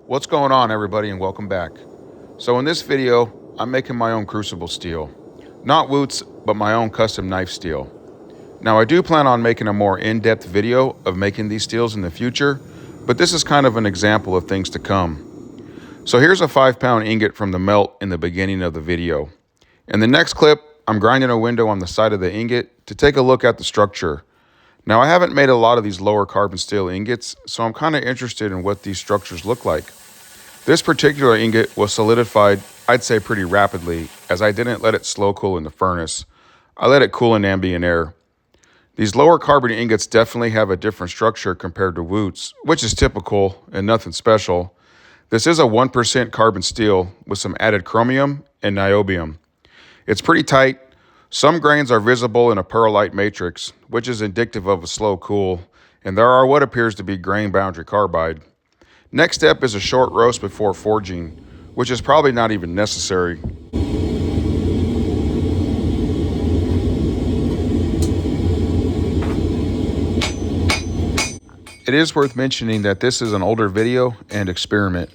What's going on, everybody, and welcome back. So in this video, I'm making my own Crucible steel. Not Woot's, but my own custom knife steel. Now I do plan on making a more in-depth video of making these steels in the future, but this is kind of an example of things to come. So here's a 5-pound ingot from the melt in the beginning of the video. In the next clip, I'm grinding a window on the side of the ingot to take a look at the structure. Now I haven't made a lot of these lower carbon steel ingots, so I'm kind of interested in what these structures look like. This particular ingot was solidified, I'd say pretty rapidly, as I didn't let it slow cool in the furnace. I let it cool in ambient air. These lower carbon ingots definitely have a different structure compared to Woot's, which is typical and nothing special. This is a 1% carbon steel with some added chromium and niobium. It's pretty tight. Some grains are visible in a pearlite matrix, which is indicative of a slow cool, and there are what appears to be grain boundary carbide. Next step is a short roast before forging, which is probably not even necessary. It is worth mentioning that this is an older video and experiment,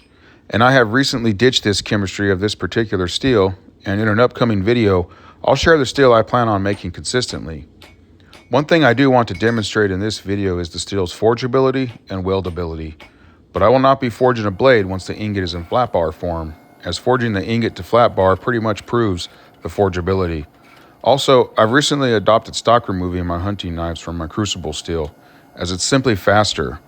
and I have recently ditched this chemistry of this particular steel, and in an upcoming video, I'll share the steel I plan on making consistently. One thing I do want to demonstrate in this video is the steel's forgeability and weldability, but I will not be forging a blade once the ingot is in flat bar form, as forging the ingot to flat bar pretty much proves the forgeability. Also, I've recently adopted stock removing my hunting knives from my Crucible steel, as it's simply faster.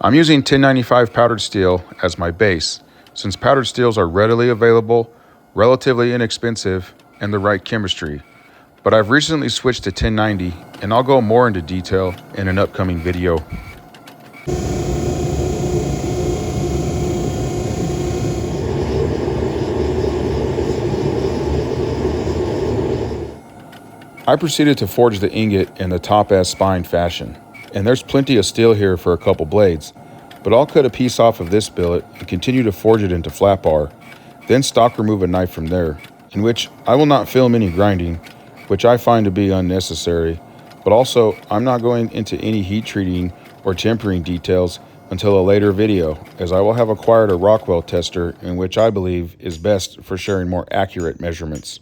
I'm using 1095 powdered steel as my base, since powdered steels are readily available, relatively inexpensive, and the right chemistry. But I've recently switched to 1090, and I'll go more into detail in an upcoming video. I proceeded to forge the ingot in the top-ass spine fashion, and there's plenty of steel here for a couple blades, but I'll cut a piece off of this billet and continue to forge it into flat bar, then stock remove a knife from there, in which I will not film any grinding, which I find to be unnecessary, but also I'm not going into any heat treating or tempering details until a later video, as I will have acquired a Rockwell tester in which I believe is best for sharing more accurate measurements.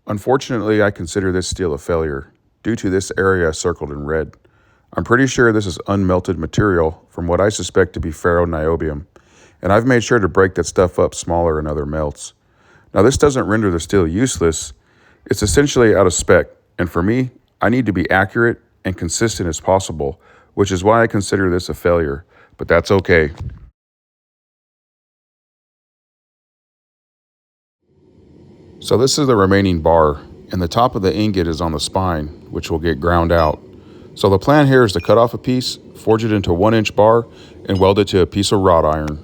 Unfortunately, I consider this steel a failure, due to this area circled in red. I'm pretty sure this is unmelted material from what I suspect to be ferroniobium, and I've made sure to break that stuff up smaller in other melts. Now this doesn't render the steel useless, it's essentially out of spec, and for me, I need to be accurate and consistent as possible, which is why I consider this a failure, but that's okay. So this is the remaining bar, and the top of the ingot is on the spine, which will get ground out. So the plan here is to cut off a piece, forge it into a 1-inch bar, and weld it to a piece of wrought iron.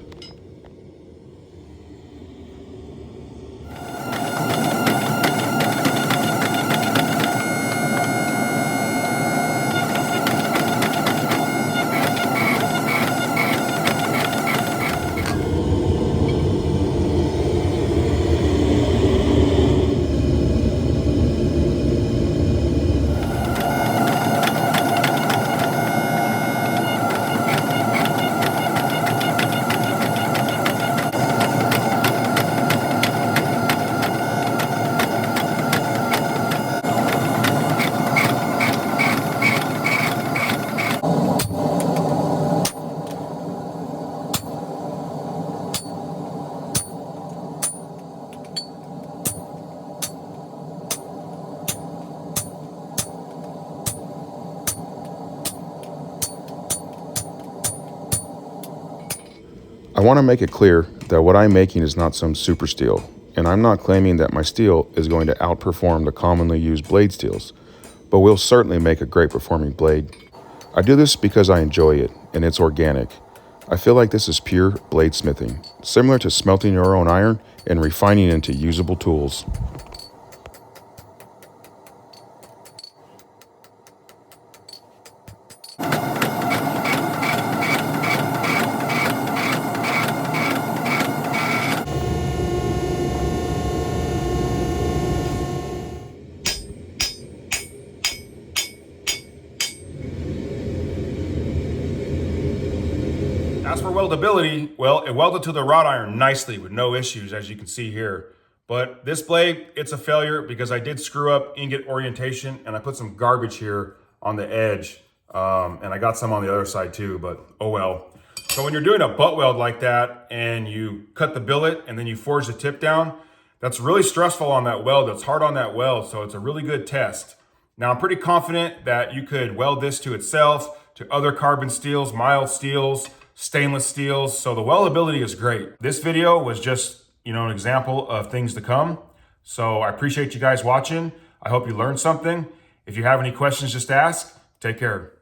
I want to make it clear that what I'm making is not some super steel, and I'm not claiming that my steel is going to outperform the commonly used blade steels, but will certainly make a great performing blade. I do this because I enjoy it and it's organic. I feel like this is pure bladesmithing, similar to smelting your own iron and refining into usable tools. As for weldability, well, it welded to the wrought iron nicely with no issues, as you can see here. But this blade, it's a failure because I did screw up ingot orientation and I put some garbage here on the edge. And I got some on the other side too, but oh well. So when you're doing a butt weld like that and you cut the billet and then you forge the tip down, that's really stressful on that weld. It's hard on that weld, so it's a really good test. Now I'm pretty confident that you could weld this to itself, to other carbon steels, mild steels, stainless steels. So the weldability is great. This video was just, an example of things to come. So I appreciate you guys watching. I hope you learned something. If you have any questions, just ask. Take care.